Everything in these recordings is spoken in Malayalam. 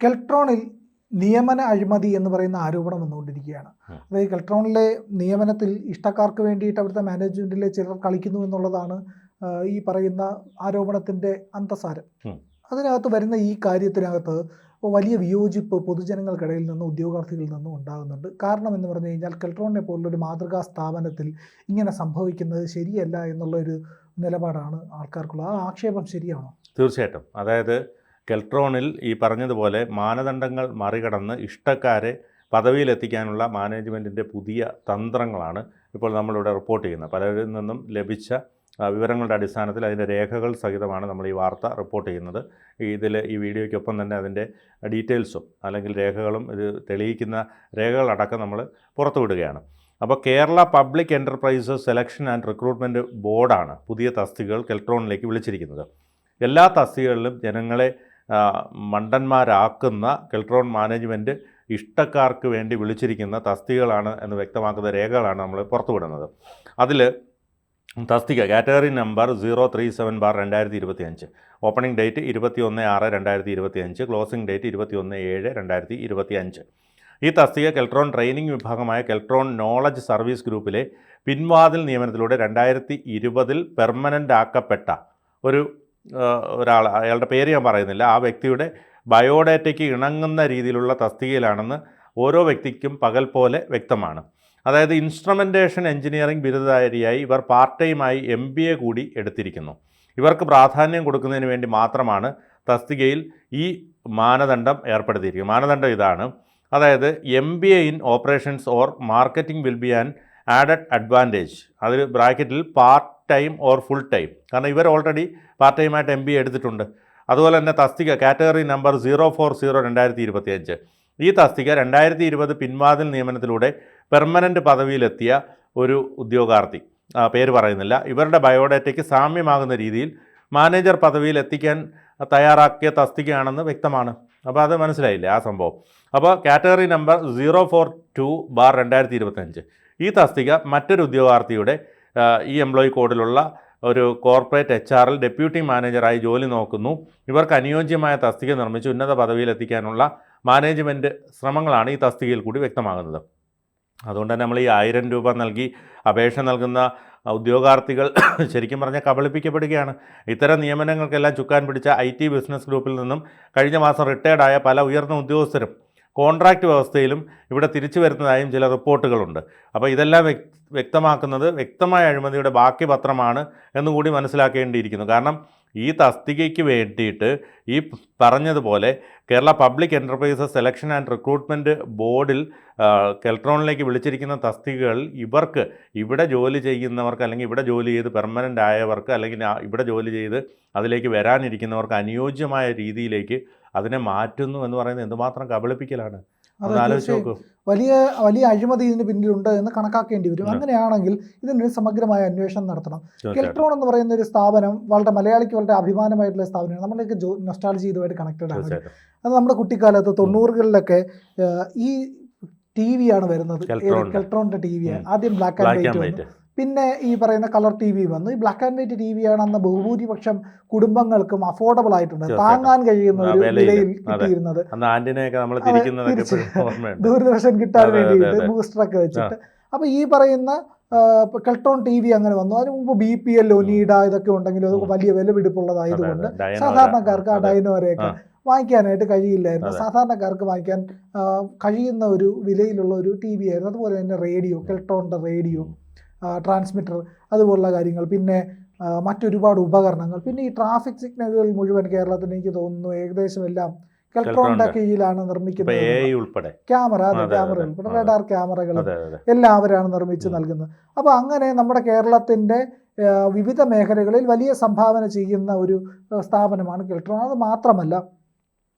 കെൽട്രോണിൽ നിയമന അഴിമതി എന്ന് പറയുന്ന ആരോപണം വന്നുകൊണ്ടിരിക്കുകയാണ്. അതായത് കെൽട്രോണിലെ നിയമനത്തിൽ ഇഷ്ടക്കാർക്ക് വേണ്ടിയിട്ട് അവിടുത്തെ മാനേജ്മെൻറ്റിലെ ചിലർ കളിക്കുന്നു എന്നുള്ളതാണ് ഈ പറയുന്ന ആരോപണത്തിൻ്റെ അന്തസാരം. അതിനകത്ത് വരുന്ന ഈ കാര്യത്തിനകത്ത് വലിയ വിയോജിപ്പ് പൊതുജനങ്ങൾക്കിടയിൽ നിന്നും ഉദ്യോഗാർത്ഥികളിൽ നിന്നും ഉണ്ടാകുന്നുണ്ട്. കാരണം എന്ന് പറഞ്ഞു കഴിഞ്ഞാൽ കെൽട്രോണിനെ പോലുള്ളൊരു മാതൃകാ സ്ഥാപനത്തിൽ ഇങ്ങനെ സംഭവിക്കുന്നത് ശരിയല്ല എന്നുള്ളൊരു നിലപാടാണ് ആൾക്കാർക്കുള്ളത്. ആ ആക്ഷേപം ശരിയാണോ? തീർച്ചയായിട്ടും. അതായത് കെൽട്രോണിൽ ഈ പറഞ്ഞതുപോലെ മാനദണ്ഡങ്ങൾ മറികടന്ന് ഇഷ്ടക്കാരെ പദവിയിലെത്തിക്കാനുള്ള മാനേജ്മെൻറ്റിൻ്റെ പുതിയ തന്ത്രങ്ങളാണ് ഇപ്പോൾ നമ്മളിവിടെ റിപ്പോർട്ട് ചെയ്യുന്നത്. പലരിൽ നിന്നും ലഭിച്ച വിവരങ്ങളുടെ അടിസ്ഥാനത്തിൽ അതിൻ്റെ രേഖകൾ സഹിതമാണ് നമ്മൾ ഈ വാർത്ത റിപ്പോർട്ട് ചെയ്യുന്നത്. ഈ വീഡിയോയ്ക്കൊപ്പം തന്നെ അതിൻ്റെ ഡീറ്റെയിൽസും അല്ലെങ്കിൽ രേഖകളും ഇത് തെളിയിക്കുന്ന രേഖകളടക്കം നമ്മൾ പുറത്തുവിടുകയാണ്. അപ്പോൾ Kerala public enterprises selection and recruitment ബോർഡാണ് പുതിയ തസ്തികകൾ കെൽട്രോണിലേക്ക് വിളിച്ചിരിക്കുന്നത്. എല്ലാ തസ്തികകളിലും ജനങ്ങളെ മണ്ടന്മാരാക്കുന്ന കെൽട്രോൺ മാനേജ്മെൻറ്റ് ഇഷ്ടക്കാർക്ക് വേണ്ടി വിളിച്ചിരിക്കുന്ന തസ്തികകളാണ് എന്ന് വ്യക്തമാക്കുന്ന രേഖകളാണ് നമ്മൾ പുറത്തുവിടുന്നത്. അതിൽ തസ്തിക category number 037/2025, opening date 21/6/2025, closing date 21/7/2025. ഈ തസ്തിക കെൽട്രോൺ ട്രെയിനിങ് വിഭാഗമായ കെൽട്രോൺ നോളജ് സർവീസ് ഗ്രൂപ്പിലെ പിൻവാതിൽ നിയമനത്തിലൂടെ 2020 പെർമനൻ്റ് ആക്കപ്പെട്ട ഒരാൾ, അയാളുടെ പേര് ഞാൻ പറയുന്നില്ല, ആ വ്യക്തിയുടെ ബയോഡേറ്റയ്ക്ക് ഇണങ്ങുന്ന രീതിയിലുള്ള തസ്തികയിലാണെന്ന് ഓരോ വ്യക്തിക്കും പകൽ പോലെ വ്യക്തമാണ്. അതായത് ഇൻസ്ട്രുമെൻറ്റേഷൻ എഞ്ചിനീയറിംഗ് ബിരുദധാരിയായി ഇവർ പാർട്ട് ടൈമായി MBA കൂടി എടുത്തിരിക്കുന്നു. ഇവർക്ക് പ്രാധാന്യം കൊടുക്കുന്നതിന് വേണ്ടി മാത്രമാണ് തസ്തികയിൽ ഈ മാനദണ്ഡം ഏർപ്പെടുത്തിയിരിക്കുന്നത്. മാനദണ്ഡം ഇതാണ്. അതായത് MBA in operations or marketing will be an added advantage. അതിൽ ബ്രാക്കറ്റിൽ part time or full time, കാരണം ഇവർ ഓൾറെഡി പാർട്ട് ടൈമായിട്ട് MBA എടുത്തിട്ടുണ്ട്. അതുപോലെ തന്നെ തസ്തിക കാറ്റഗറി നമ്പർ 040/2025. ഈ തസ്തിക 2020 പിൻവാതിൽ നിയമനത്തിലൂടെ പെർമനൻ്റ് പദവിയിലെത്തിയ ഒരു ഉദ്യോഗാർത്ഥി, പേര് പറയുന്നില്ല, ഇവരുടെ ബയോഡേറ്റയ്ക്ക് സാമ്യമാകുന്ന രീതിയിൽ മാനേജർ പദവിയിൽ എത്തിക്കാൻ തയ്യാറാക്കിയ തസ്തികയാണെന്ന് വ്യക്തമാണ്. അപ്പോൾ അത് മനസ്സിലായില്ലേ ആ സംഭവം. അപ്പോൾ കാറ്റഗറി നമ്പർ 042/2025. ഈ തസ്തിക മറ്റൊരു ഉദ്യോഗാർത്ഥിയുടെ ഈ എംപ്ലോയി കോഡിലുള്ള ഒരു കോർപ്പറേറ്റ് HRൽ ഡെപ്യൂട്ടി മാനേജറായി ജോലി നോക്കുന്നു. ഇവർക്ക് അനുയോജ്യമായ തസ്തിക നിർമ്മിച്ച് ഉന്നത പദവിയിലെത്തിക്കാനുള്ള മാനേജ്മെൻറ്റ് ശ്രമങ്ങളാണ് ഈ തസ്തികയിൽ കൂടി വ്യക്തമാകുന്നത്. അതുകൊണ്ട് തന്നെ നമ്മൾ ഈ 1000 രൂപ നൽകി അപേക്ഷ നൽകുന്ന ഉദ്യോഗാർത്ഥികൾ ശരിക്കും പറഞ്ഞാൽ കബളിപ്പിക്കപ്പെടുകയാണ്. ഇത്തരം നിയമനങ്ങൾക്കെല്ലാം ചുക്കാൻ പിടിച്ച IT ബിസിനസ് ഗ്രൂപ്പിൽ നിന്നും കഴിഞ്ഞ മാസം റിട്ടയർഡായ പല ഉയർന്ന ഉദ്യോഗസ്ഥരും കോൺട്രാക്റ്റ് വ്യവസ്ഥയിലും ഇവിടെ തിരിച്ചു വരുന്നതായും ചില റിപ്പോർട്ടുകളുണ്ട്. അപ്പോൾ ഇതെല്ലാം വ്യക്തമാക്കുന്നത് വ്യക്തമായ അഴിമതിയുടെ ബാക്കി പത്രമാണ് എന്നുകൂടി മനസ്സിലാക്കേണ്ടിയിരിക്കുന്നു. കാരണം ഈ തസ്തികയ്ക്ക് വേണ്ടിയിട്ട് ഈ പറഞ്ഞതുപോലെ Kerala public enterprises selection and recruitment ബോർഡിൽ കെൽട്രോണിലേക്ക് വിളിച്ചിരിക്കുന്ന തസ്തികകൾ ഇവർക്ക് ഇവിടെ ജോലി ചെയ്യുന്നവർക്ക്, അല്ലെങ്കിൽ ഇവിടെ ജോലി ചെയ്ത് പെർമനൻ്റ് ആയവർക്ക്, അല്ലെങ്കിൽ ഇവിടെ ജോലി ചെയ്ത് അതിലേക്ക് വരാനിരിക്കുന്നവർക്ക് അനുയോജ്യമായ രീതിയിലേക്ക് അതിനെ മാറ്റുന്നു എന്ന് പറയുന്നത് എന്തുമാത്രം കബളിപ്പിക്കലാണ്. അതാലോചിച്ച് നോക്കൂ. വലിയ വലിയ അഴിമതി ഇതിന് പിന്നിലുണ്ട് എന്ന് കണക്കാക്കേണ്ടി വരും. അങ്ങനെയാണെങ്കിൽ ഇതിനൊരു സമഗ്രമായ അന്വേഷണം നടത്തണം. കെൽട്രോൺ എന്ന് പറയുന്ന ഒരു സ്ഥാപനം വളരെ മലയാളിക്ക് വളരെ അഭിമാനമായിട്ടുള്ള സ്ഥാപനമാണ്. നമ്മളൊക്കെ നൊസ്റ്റാൾജി ഇതുമായിട്ട് കണക്റ്റഡ് ആണ്. അത് നമ്മുടെ കുട്ടിക്കാലത്ത് 90കളിലൊക്കെ ഈ TV ആണ് വരുന്നത്, കെൽട്രോണിന്റെ TV. ആദ്യം ബ്ലാക്ക് ആൻഡ് വൈറ്റ്, പിന്നെ ഈ പറയുന്ന കളർ TV വന്നു. ഈ ബ്ലാക്ക് ആൻഡ് വൈറ്റ് TV ആണ് അന്ന് ബഹുഭൂരിപക്ഷം കുടുംബങ്ങൾക്കും അഫോർഡബിൾ ആയിട്ടുണ്ട്, താങ്ങാൻ കഴിയുന്ന ഒരു വിലയിൽ കിട്ടിയിരുന്നത്. ദൂരദർശൻ കിട്ടാൻ വേണ്ടിയിട്ട് ബൂസ്റ്ററൊക്കെ വെച്ചിട്ട്. അപ്പോൾ ഈ പറയുന്ന കെൽട്രോൺ TV അങ്ങനെ വന്നു. അതിന് മുമ്പ് BPL, ഒനീഡ ഇതൊക്കെ ഉണ്ടെങ്കിലും അത് വലിയ വിലപിടിപ്പുള്ളതായതുകൊണ്ട് സാധാരണക്കാർക്ക് ആ ഡൈനോരെയൊക്കെ വാങ്ങിക്കാനായിട്ട് കഴിയില്ലായിരുന്നു. സാധാരണക്കാർക്ക് വാങ്ങിക്കാൻ കഴിയുന്ന ഒരു വിലയിലുള്ള ഒരു TV ആയിരുന്നു. അതുപോലെ തന്നെ റേഡിയോ, കെൽട്രോണിൻ്റെ റേഡിയോ, ട്രാൻസ്മിറ്റർ, അതുപോലുള്ള കാര്യങ്ങൾ, പിന്നെ മറ്റൊരുപാട് ഉപകരണങ്ങൾ, പിന്നെ ഈ ട്രാഫിക് സിഗ്നലുകൾ മുഴുവൻ കേരളത്തിൽ എനിക്ക് തോന്നുന്നു ഏകദേശം എല്ലാം കെൽട്രോണിന്റെ കീഴിലാണ് നിർമ്മിക്കുന്നത്. ക്യാമറ ഉൾപ്പെടെ റഡാർ ക്യാമറകൾ എല്ലാം അവരാണ് നിർമ്മിച്ച് നൽകുന്നത്. അപ്പോൾ അങ്ങനെ നമ്മുടെ കേരളത്തിൻ്റെ വിവിധ മേഖലകളിൽ വലിയ സംഭാവന ചെയ്യുന്ന ഒരു സ്ഥാപനമാണ് കെൽട്രോൺ. അത് മാത്രമല്ല,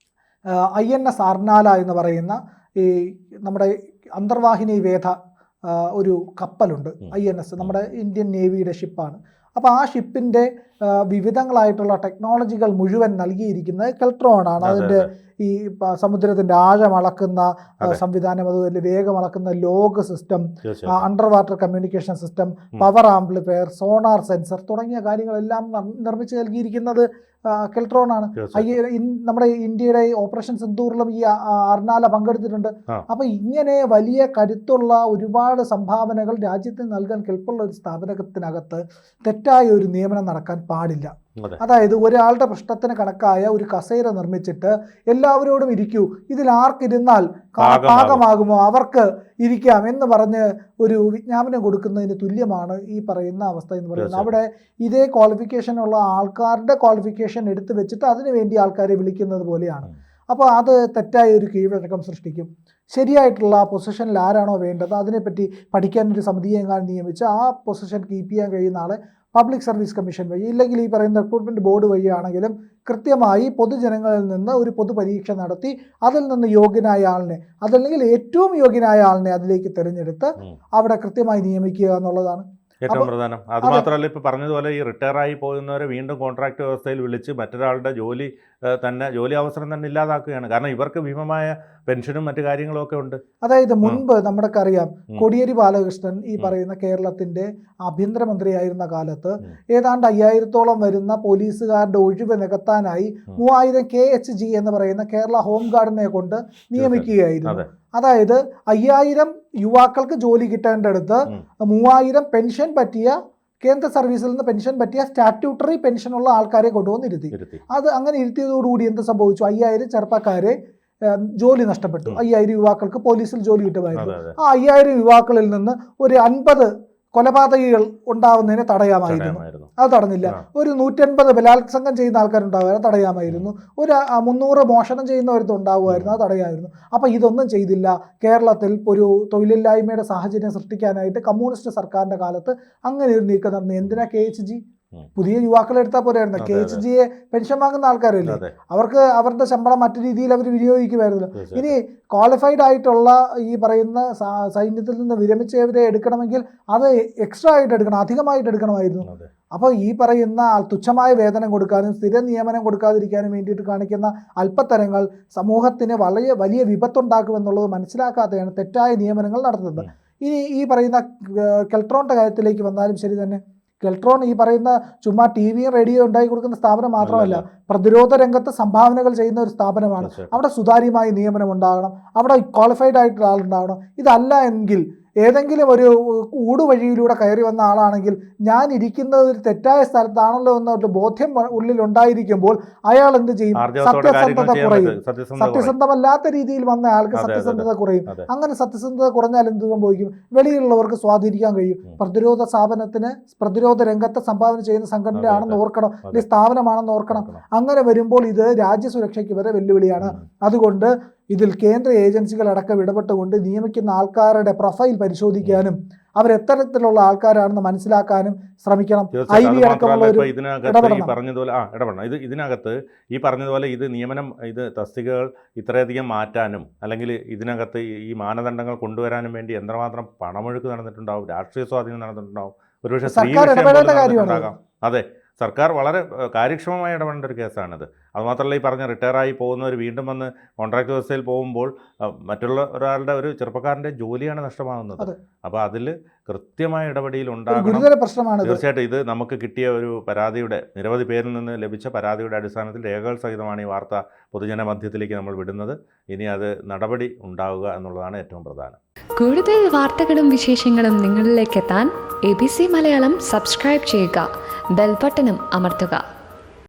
INS ആർനാല എന്ന് പറയുന്ന ഈ നമ്മുടെ അന്തർവാഹിനി വേധ ഒരു കപ്പലുണ്ട്. INS നമ്മുടെ ഇന്ത്യൻ നേവിയുടെ ഷിപ്പാണ്. അപ്പോൾ ആ ഷിപ്പിൻ്റെ വിവിധങ്ങളായിട്ടുള്ള ടെക്നോളജികൾ മുഴുവൻ നൽകിയിരിക്കുന്നത് കെൽട്രോൺ ആണ്. അതിൻ്റെ ഈ സമുദ്രത്തിൻ്റെ ആഴം അളക്കുന്ന സംവിധാനം, അതുപോലെ വേഗം അളക്കുന്ന log system, under water communication system, power amplifier, sonar sensor തുടങ്ങിയ കാര്യങ്ങളെല്ലാം നിർമ്മിച്ചു നൽകിയിരിക്കുന്നത് കെൽട്രോൺ ആണ്. നമ്മുടെ ഇന്ത്യയുടെ ഓപ്പറേഷൻ സിന്ദൂറിലും ഈ അർനാല പങ്കെടുത്തിട്ടുണ്ട്. അപ്പൊ ഇങ്ങനെ വലിയ കരുത്തുള്ള ഒരുപാട് സംഭാവനകൾ രാജ്യത്തിന് നൽകാൻ കെൽപ്പുള്ള ഒരു സ്ഥാപനത്തിനകത്ത് തെറ്റായ ഒരു നിയമനം നടക്കാൻ പാടില്ല. അതായത് ഒരാളുടെ പ്രശ്നത്തിന് കണക്കായ ഒരു കസേര നിർമ്മിച്ചിട്ട് എല്ലാവരോടും ഇരിക്കൂ, ഇതിൽ ആർക്കിരുന്നാൽ പാകമാകുമോ അവർക്ക് ഇരിക്കാം എന്ന് പറഞ്ഞ് ഒരു വിജ്ഞാപനം കൊടുക്കുന്നതിന് തുല്യമാണ് ഈ പറയുന്ന അവസ്ഥ എന്ന് പറയുന്നത്. അവിടെ ഇതേ ക്വാളിഫിക്കേഷനുള്ള ആൾക്കാരുടെ ക്വാളിഫിക്കേഷൻ എടുത്തു വെച്ചിട്ട് അതിനു വേണ്ടി ആൾക്കാരെ വിളിക്കുന്നത് പോലെയാണ്. അപ്പോൾ അത് തെറ്റായ ഒരു കീഴ്വഴക്കം സൃഷ്ടിക്കും. ശരിയായിട്ടുള്ള പൊസിഷനിൽ ആരാണോ വേണ്ടത് അതിനെപ്പറ്റി പഠിക്കാനൊരു സമിതിയെ നിയമിച്ച് ആ പൊസിഷൻ കീപ്പ് ചെയ്യാൻ കഴിയുന്ന ആളെ പബ്ലിക് സർവീസ് കമ്മീഷൻ വഴി, ഇല്ലെങ്കിൽ ഈ പറയുന്ന റിക്രൂട്ട്മെൻറ്റ് ബോർഡ് വഴിയാണെങ്കിലും കൃത്യമായി പൊതുജനങ്ങളിൽ നിന്ന് ഒരു പൊതുപരീക്ഷ നടത്തി അതിൽ നിന്ന് യോഗ്യനായ ആളിനെ, അതല്ലെങ്കിൽ ഏറ്റവും യോഗ്യനായ ആളിനെ അതിലേക്ക് തിരഞ്ഞെടുത്ത് അവിടെ കൃത്യമായി നിയമിക്കുക എന്നുള്ളതാണ് ഏറ്റവും പ്രധാനം. അതുമാത്രമല്ല, ഇപ്പോൾ പറഞ്ഞതുപോലെ ഈ റിട്ടയർ ആയി പോകുന്നവരെ വീണ്ടും കോൺട്രാക്ട് വ്യവസ്ഥയിൽ വിളിച്ച് മറ്റൊരാളുടെ ജോലി അവസരം തന്നെ ഇല്ലാതാക്കുകയാണ്. കാരണം ഇവർക്ക് ഭീമമായ പെൻഷനും മറ്റു കാര്യങ്ങളും ഒക്കെ ഉണ്ട്. അതായത് മുൻപ് നമ്മൾക്ക് അറിയാം, കോടിയേരി ബാലകൃഷ്ണൻ ഈ പറയുന്ന കേരളത്തിന്റെ ആഭ്യന്തരമന്ത്രിയായിരുന്ന കാലത്ത് ഏതാണ്ട് 5000-ഓളം വരുന്ന പോലീസുകാരുടെ ഒഴിവ് നികത്താനായി 3000 KHG എന്ന് പറയുന്ന കേരള ഹോം ഗാർഡിനെ കൊണ്ട് നിയമിക്കുകയായിരുന്നു. അതായത് 5000 യുവാക്കൾക്ക് ജോലി കിട്ടേണ്ടടുത്ത് 3000 പെൻഷൻ പറ്റിയ കേന്ദ്ര സർവീസിൽ നിന്ന് പെൻഷൻ പറ്റിയ സ്റ്റാറ്റ്യൂട്ടറി പെൻഷനുള്ള ആൾക്കാരെ കൊണ്ടുവന്നിരുത്തി. അത് അങ്ങനെ ഇരുത്തിയതോടുകൂടി എന്ത് സംഭവിച്ചു? 5000 ചെറുപ്പക്കാരെ ജോലി നഷ്ടപ്പെട്ടു. 5000 യുവാക്കൾക്ക് പോലീസിൽ ജോലി കിട്ടുമായിരുന്നു. ആ 5000 യുവാക്കളിൽ നിന്ന് ഒരു 50 കൊലപാതകികൾ ഉണ്ടാവുന്നതിനെ തടയാമായിരുന്നു. അത് തടഞ്ഞില്ല. ഒരു 150 ബലാത്സംഗം ചെയ്യുന്ന ആൾക്കാരുണ്ടാവുക തടയാമായിരുന്നു. ഒരു 300 മോഷണം ചെയ്യുന്നവരുത്ത് ഉണ്ടാവുമായിരുന്നു, അത് തടയാമായിരുന്നു. അപ്പോൾ ഇതൊന്നും ചെയ്തില്ല. കേരളത്തിൽ ഒരു തൊഴിലില്ലായ്മയുടെ സാഹചര്യം സൃഷ്ടിക്കാനായിട്ട് കമ്മ്യൂണിസ്റ്റ് സർക്കാരിൻ്റെ കാലത്ത് അങ്ങനെ ഒരു നീക്കം നടന്നു. എന്തിനാ KHG? പുതിയ യുവാക്കളെ എടുത്താൽ പോലെയായിരുന്നു. KHGയെ പെൻഷൻ വാങ്ങുന്ന ആൾക്കാരല്ലേ, അവർക്ക് അവരുടെ ശമ്പളം മറ്റു രീതിയിൽ അവർ വിനിയോഗിക്കുമായിരുന്നു. ഇനി ക്വാളിഫൈഡ് ആയിട്ടുള്ള ഈ പറയുന്ന സൈന്യത്തിൽ നിന്ന് വിരമിച്ചവരെ എടുക്കണമെങ്കിൽ അത് എക്സ്ട്രാ ആയിട്ട് എടുക്കണം, അധികമായിട്ട് എടുക്കണമായിരുന്നു. അപ്പോൾ ഈ പറയുന്ന തുച്ഛമായ വേതനം കൊടുക്കാനും സ്ഥിര നിയമനം കൊടുക്കാതിരിക്കാനും വേണ്ടിയിട്ട് കാണിക്കുന്ന അല്പത്തരങ്ങൾ സമൂഹത്തിന് വലിയ വിപത്തുണ്ടാക്കുമെന്നുള്ളത് മനസ്സിലാക്കാതെയാണ് തെറ്റായ നിയമനങ്ങൾ നടത്തുന്നത്. ഇനി ഈ പറയുന്ന കെൽട്രോണിൻ്റെ കാര്യത്തിലേക്ക് വന്നാലും ശരി തന്നെ, കെൽട്രോൺ ഈ പറയുന്ന ചുമ്മാ TV-യും റേഡിയോ ഉണ്ടാക്കി കൊടുക്കുന്ന സ്ഥാപനം മാത്രമല്ല, പ്രതിരോധ രംഗത്ത് സംഭാവനകൾ ചെയ്യുന്ന ഒരു സ്ഥാപനമാണ്. അവിടെ സുതാര്യമായ നിയമനം ഉണ്ടാകണം, അവിടെ ക്വാളിഫൈഡ് ആയിട്ടുള്ള ആളുണ്ടാകണം. ഇതല്ല എങ്കിൽ ഏതെങ്കിലും ഒരു ഊടുവഴിയിലൂടെ കയറി വന്ന ആളാണെങ്കിൽ ഞാൻ ഇരിക്കുന്നത് ഒരു തെറ്റായ സ്ഥലത്താണല്ലോ എന്നൊരു ബോധ്യം ഉള്ളിൽ ഉണ്ടായിരിക്കുമ്പോൾ അയാൾ എന്ത് ചെയ്യും? സത്യസന്ധത കുറയും. സത്യസന്ധമല്ലാത്ത രീതിയിൽ വന്ന ആൾക്ക് സത്യസന്ധത കുറയും. അങ്ങനെ സത്യസന്ധത കുറഞ്ഞാൽ എന്ത് സംഭവിക്കും? വെളിയിലുള്ളവർക്ക് സ്വാധീനിക്കാൻ കഴിയും. പ്രതിരോധ രംഗത്ത് സംഭാവന ചെയ്യുന്ന സംഘടനയാണെന്ന് ഓർക്കണം, അല്ലെങ്കിൽ സ്ഥാപനമാണെന്ന് ഓർക്കണം. അങ്ങനെ വരുമ്പോൾ ഇത് രാജ്യസുരക്ഷയ്ക്ക് വരെ വെല്ലുവിളിയാണ്. അതുകൊണ്ട് ഇതിൽ കേന്ദ്ര ഏജൻസികൾ അടക്കം ഇടപെട്ടുകൊണ്ട് നിയമിക്കുന്ന ആൾക്കാരുടെ പ്രൊഫൈൽ പരിശോധിക്കാനും അവരെത്തരത്തിലുള്ള ആൾക്കാരാണെന്ന് മനസ്സിലാക്കാനും ശ്രമിക്കണം. ഇതിനകത്ത് ഈ പറഞ്ഞതുപോലെ ഇത് നിയമനം, ഇത് തസ്തികകൾ ഇത്രയധികം മാറ്റാനും അല്ലെങ്കിൽ ഇതിനകത്ത് ഈ മാനദണ്ഡങ്ങൾ കൊണ്ടുവരാനും വേണ്ടി എന്തുമാത്രം പണമൊഴുക്ക് നടന്നിട്ടുണ്ടാവും, രാഷ്ട്രീയ സ്വാധീനം നടന്നിട്ടുണ്ടാവും, ഒരുപക്ഷെ നടന്നിട്ടുണ്ടാകാം. അതെ, സർക്കാർ വളരെ കാര്യക്ഷമമായി ഇടപെടേണ്ട ഒരു കേസാണിത്. അതുമാത്രമല്ല, ഈ പറഞ്ഞ റിട്ടയറായി പോകുന്നവർ വീണ്ടും വന്ന് കോൺട്രാക്ട് വ്യവസ്ഥയിൽ പോകുമ്പോൾ മറ്റുള്ള ഒരാളുടെ ഒരു ചെറുപ്പക്കാരൻ്റെ ജോലിയാണ് നഷ്ടമാകുന്നത്. അപ്പോൾ അതിൽ കൃത്യമായ ഇടപെടൽ ഉണ്ടാകണം. തീർച്ചയായിട്ടും ഇത് നമുക്ക് കിട്ടിയ ഒരു പരാതിയുടെ, നിരവധി പേരിൽ നിന്ന് ലഭിച്ച പരാതിയുടെ അടിസ്ഥാനത്തിൽ രേഖകൾ സഹിതമാണ് ഈ വാർത്ത പൊതുജന മധ്യത്തിലേക്ക് നമ്മൾ വിടുന്നത്. ഇനി അത് നടപടി ഉണ്ടാവുക എന്നുള്ളതാണ് ഏറ്റവും പ്രധാനം. കൂടുതൽ വാർത്തകളും വിശേഷങ്ങളും നിങ്ങളിലേക്ക് എത്താൻ ABC മലയാളം സബ്സ്ക്രൈബ് ചെയ്യുക, ബെൽ ബട്ടണും അമർത്തുക.